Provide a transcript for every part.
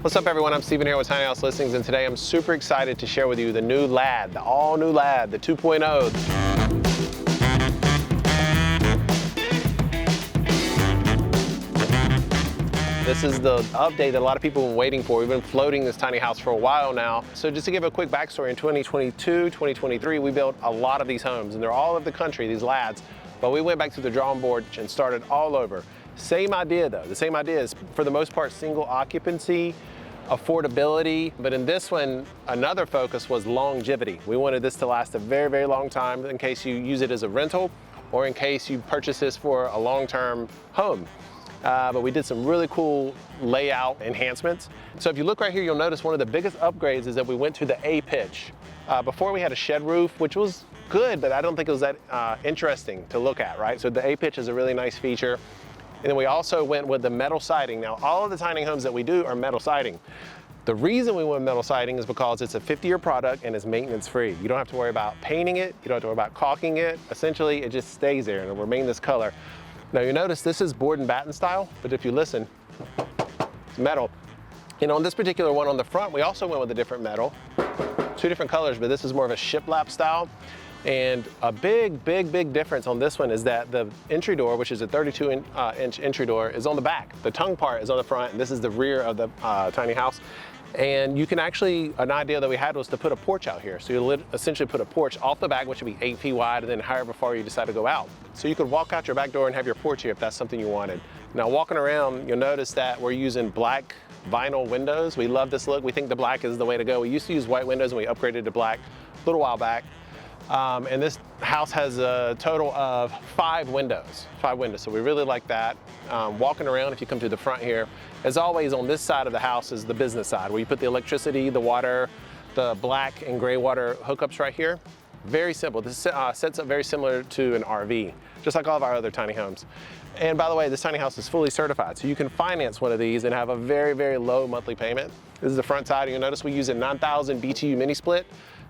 What's up everyone, I'm Steven here with Tiny House Listings, and today I'm super excited to share with you the new LAD, the all new LAD, the 2.0. This is the update that a lot of people have been waiting for. We've been floating this tiny house for a while now. So just to give a quick backstory, in 2022, 2023, we built a lot of these homes, and they're all over the country, these LADs. But we went back to the drawing board and started all over. Same idea though, the same idea is for the most part single occupancy, affordability, but in this one, another focus was longevity. We wanted this to last a very, very long time in case you use it as a rental or in case you purchase this for a long-term home. But we did some really cool layout enhancements. So if you look right here, you'll notice one of the biggest upgrades is that we went to the A pitch. Before we had a shed roof, which was good, but I don't think it was that interesting to look at, right? So the A pitch is a really nice feature. And then we also went with the metal siding. Now, all of the tiny homes that we do are metal siding. The reason we went metal siding is because it's a 50-year product and it's maintenance free. You don't have to worry about painting it. You don't have to worry about caulking it. Essentially, it just stays there and it'll remain this color. Now you notice this is board and batten style, but if you listen, it's metal. And on this particular one on the front, we also went with a different metal. Two different colors, but this is more of a shiplap style. And a big difference on this one is that the entry door, which is a 32-inch entry door, is on the back. The tongue part is on the front, and this is the rear of the tiny house. And you can actually, an idea that we had was to put a porch out here. So you'll essentially put a porch off the back, which would be 8 feet wide, and then however far you decide to go out. So you could walk out your back door and have your porch here if that's something you wanted. Now walking around, you'll notice that we're using black vinyl windows. We love this look. We think the black is the way to go. We used to use white windows and we upgraded to black a little while back. And this house has a total of 5 windows, so we really like that. Walking around, if you come to the front here, as always on this side of the house is the business side, where you put the electricity, the water, the black and gray water hookups right here. Very simple. This sets up very similar to an RV, just like all of our other tiny homes. And by the way, this tiny house is fully certified, so you can finance one of these and have a very, very low monthly payment. This is the front side. You'll notice we use a 9,000 BTU mini split.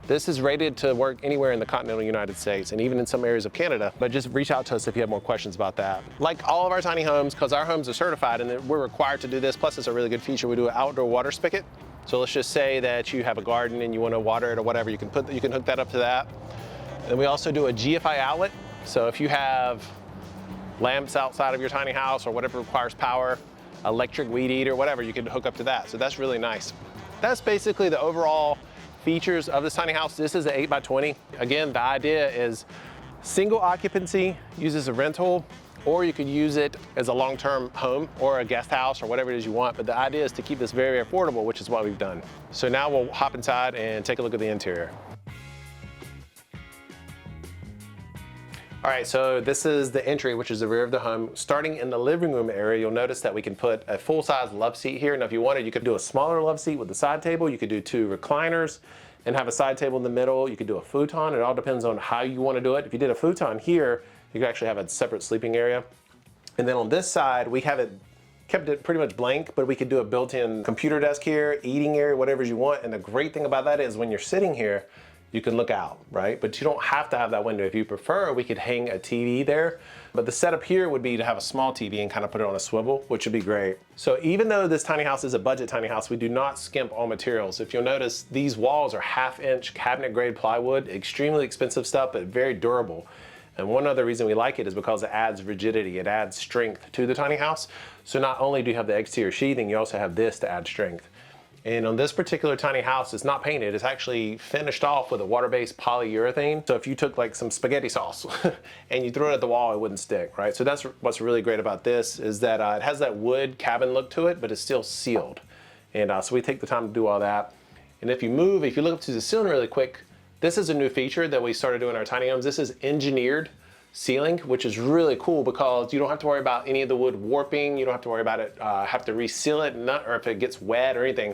This is rated to work anywhere in the continental United States and even in some areas of Canada, but just reach out to us if you have more questions about that. Like all of our tiny homes, because our homes are certified and we're required to do this, plus it's a really good feature, we do an outdoor water spigot. So let's just say that you have a garden and you want to water it or whatever, you can hook that up to that. And we also do a GFI outlet. So if you have lamps outside of your tiny house or whatever requires power, electric weed eater, whatever, you can hook up to that. So that's really nice. That's basically the overall features of this tiny house. This is an 8x20. Again, the idea is single occupancy, use as a rental, or you could use it as a long-term home or a guest house or whatever it is you want. But the idea is to keep this very, very affordable, which is what we've done. So now we'll hop inside and take a look at the interior. All right, so this is the entry, which is the rear of the home. Starting in the living room area, you'll notice that we can put a full-size love seat here. Now, if you wanted, you could do a smaller love seat with the side table. You could do 2 recliners and have a side table in the middle. You could do a futon. It all depends on how you want to do it. If you did a futon here, you could actually have a separate sleeping area. And then on this side, we have it kept it pretty much blank, but we could do a built-in computer desk here, eating area, whatever you want. And the great thing about that is when you're sitting here, you can look out, right? But you don't have to have that window. If you prefer, we could hang a TV there. But the setup here would be to have a small TV and kind of put it on a swivel, which would be great. So even though this tiny house is a budget tiny house, we do not skimp on materials. If you'll notice, these walls are 1/2-inch cabinet grade plywood, extremely expensive stuff, but very durable. And one other reason we like it is because it adds rigidity, it adds strength to the tiny house. So not only do you have the exterior sheathing, you also have this to add strength. And on this particular tiny house, it's not painted, it's actually finished off with a water-based polyurethane. So if you took like some spaghetti sauce and you threw it at the wall, it wouldn't stick, right? So that's what's really great about this is that it has that wood cabin look to it, but it's still sealed. And so we take the time to do all that. And if you look up to the ceiling really quick, this is a new feature that we started doing in our tiny homes. This is engineered ceiling, which is really cool because you don't have to worry about any of the wood warping. You don't have to worry about it, have to reseal it, or if it gets wet or anything.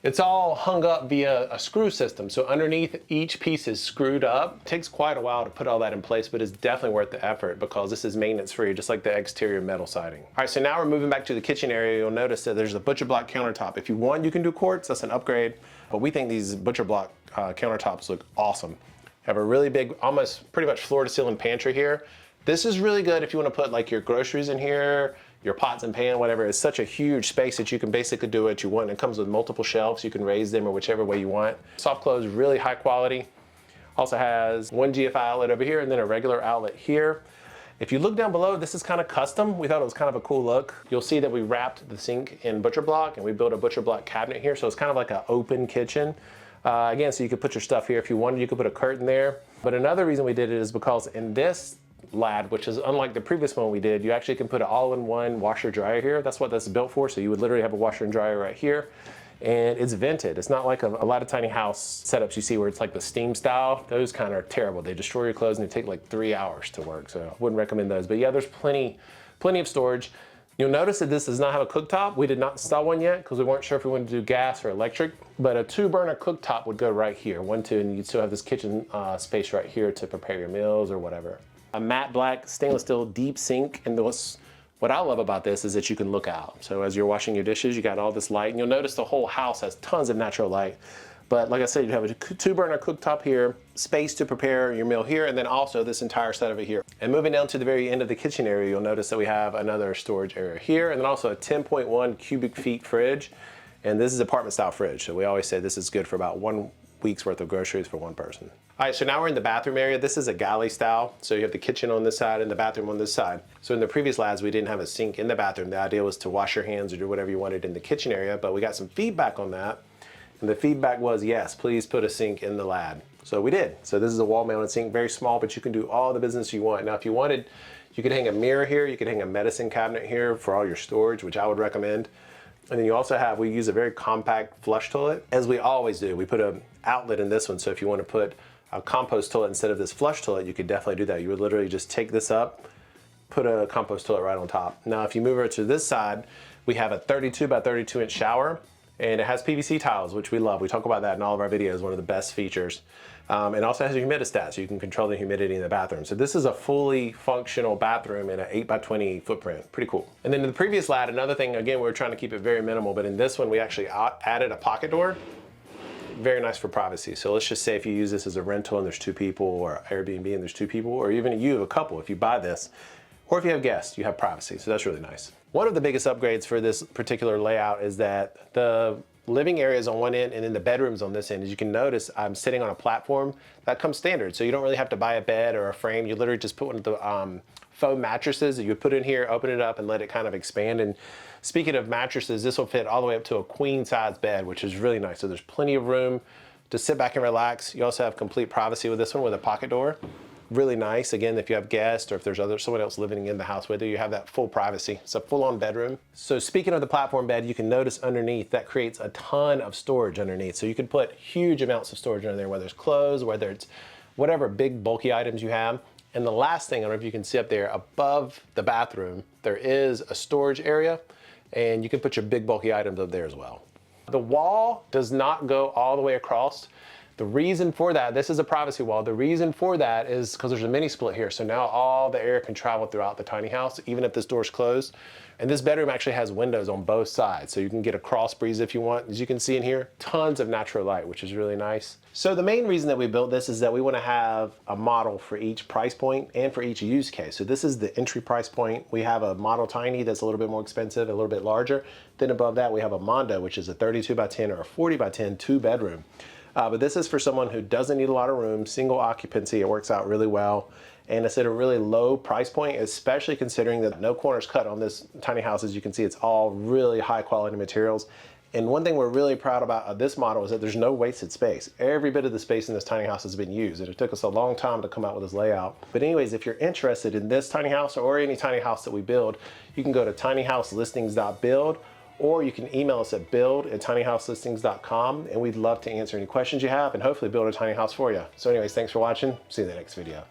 It's all hung up via a screw system. So underneath each piece is screwed up. It takes quite a while to put all that in place, but it's definitely worth the effort because this is maintenance free, just like the exterior metal siding. All right, so now we're moving back to the kitchen area. You'll notice that there's a butcher block countertop. If you want, you can do quartz, that's an upgrade. But we think these butcher block countertops look awesome. Have a really big, almost pretty much floor to ceiling pantry here. This is really good if you want to put like your groceries in here, your pots and pan, whatever. It's such a huge space that you can basically do what you want. It comes with multiple shelves. You can raise them or whichever way you want. Soft close, really high quality. Also has one GFI outlet over here and then a regular outlet here. If you look down below, this is kind of custom. We thought it was kind of a cool look. You'll see that we wrapped the sink in butcher block and we built a butcher block cabinet here. So it's kind of like an open kitchen. Again, so you could put your stuff here. If you wanted, you could put a curtain there. But another reason we did it is because in this lad, which is unlike the previous one we did, you actually can put an all-in-one washer dryer here. That's what that's built for. So you would literally have a washer and dryer right here. And it's vented. It's not like a lot of tiny house setups you see where it's like the steam style. Those kind of are terrible. They destroy your clothes and they take like 3 hours to work. So I wouldn't recommend those. But yeah, there's plenty of storage. You'll notice that this does not have a cooktop. We did not install one yet because we weren't sure if we wanted to do gas or electric, but a 2-burner cooktop would go right here. 1, 2, and you'd still have this kitchen space right here to prepare your meals or whatever. A matte black stainless steel deep sink, and what I love about this is that you can look out. So as you're washing your dishes, you got all this light, and you'll notice the whole house has tons of natural light. But like I said, you have a 2-burner cooktop here, space to prepare your meal here, and then also this entire set over here. And moving down to the very end of the kitchen area, you'll notice that we have another storage area here, and then also a 10.1 cubic feet fridge. And this is apartment style fridge. So we always say this is good for about 1 week's worth of groceries for one person. All right, so now we're in the bathroom area. This is a galley style. So you have the kitchen on this side and the bathroom on this side. So in the previous lads, we didn't have a sink in the bathroom. The idea was to wash your hands or do whatever you wanted in the kitchen area, but we got some feedback on that. And the feedback was, yes, please put a sink in the lad. So we did. So this is a wall mounted sink, very small, but you can do all the business you want. Now, if you wanted, you could hang a mirror here. You could hang a medicine cabinet here for all your storage, which I would recommend. And then you also have, we use a very compact flush toilet, as we always do. We put an outlet in this one, so if you want to put a compost toilet instead of this flush toilet, you could definitely do that. You would literally just take this up, put a compost toilet right on top. Now, if you move over to this side, we have a 32 by 32 inch shower, and it has PVC tiles, which we love. We talk about that in all of our videos, one of the best features. It also has a humidistat, so you can control the humidity in the bathroom. So this is a fully functional bathroom in an 8 by 20 footprint. Pretty cool. And then in the previous lad, another thing, again, we were trying to keep it very minimal, but in this one, we actually added a pocket door. Very nice for privacy. So let's just say if you use this as a rental and there's 2 people, or Airbnb and there's 2 people, or even you have a couple, if you buy this, or if you have guests, you have privacy. So that's really nice. One of the biggest upgrades for this particular layout is that the living area is on one end and then the bedrooms on this end. As you can notice, I'm sitting on a platform that comes standard. So you don't really have to buy a bed or a frame. You literally just put one of the foam mattresses that you would put in here, open it up and let it kind of expand. And speaking of mattresses, this will fit all the way up to a queen size bed, which is really nice. So there's plenty of room to sit back and relax. You also have complete privacy with this one with a pocket door. Really nice. Again, if you have guests or if there's someone else living in the house with you, you have that full privacy. It's a full-on bedroom. So speaking of the platform bed, you can notice underneath that creates a ton of storage underneath. So you can put huge amounts of storage under there, whether it's clothes, whether it's whatever big bulky items you have. And the last thing, I don't know if you can see up there, above the bathroom, there is a storage area, and you can put your big bulky items up there as well. The wall does not go all the way across. The reason for that, this is a privacy wall. The reason for that is because there's a mini split here. So now all the air can travel throughout the tiny house, even if this door's closed. And this bedroom actually has windows on both sides. So you can get a cross breeze if you want. As you can see in here, tons of natural light, which is really nice. So the main reason that we built this is that we want to have a model for each price point and for each use case. So this is the entry price point. We have a model tiny that's a little bit more expensive, a little bit larger. Then above that, we have a Mondo, which is a 32 by 10 or a 40 by 10 2-bedroom. But this is for someone who doesn't need a lot of room, single occupancy. It works out really well. And it's at a really low price point, especially considering that no corners cut on this tiny house. As you can see, it's all really high quality materials. And one thing we're really proud about this model is that there's no wasted space. Every bit of the space in this tiny house has been used. And it took us a long time to come out with this layout. But anyways, if you're interested in this tiny house or any tiny house that we build, you can go to tinyhouselistings.build, or you can email us at build@tinyhouselistings.com, and we'd love to answer any questions you have and hopefully build a tiny house for you. So anyways, thanks for watching. See you in the next video.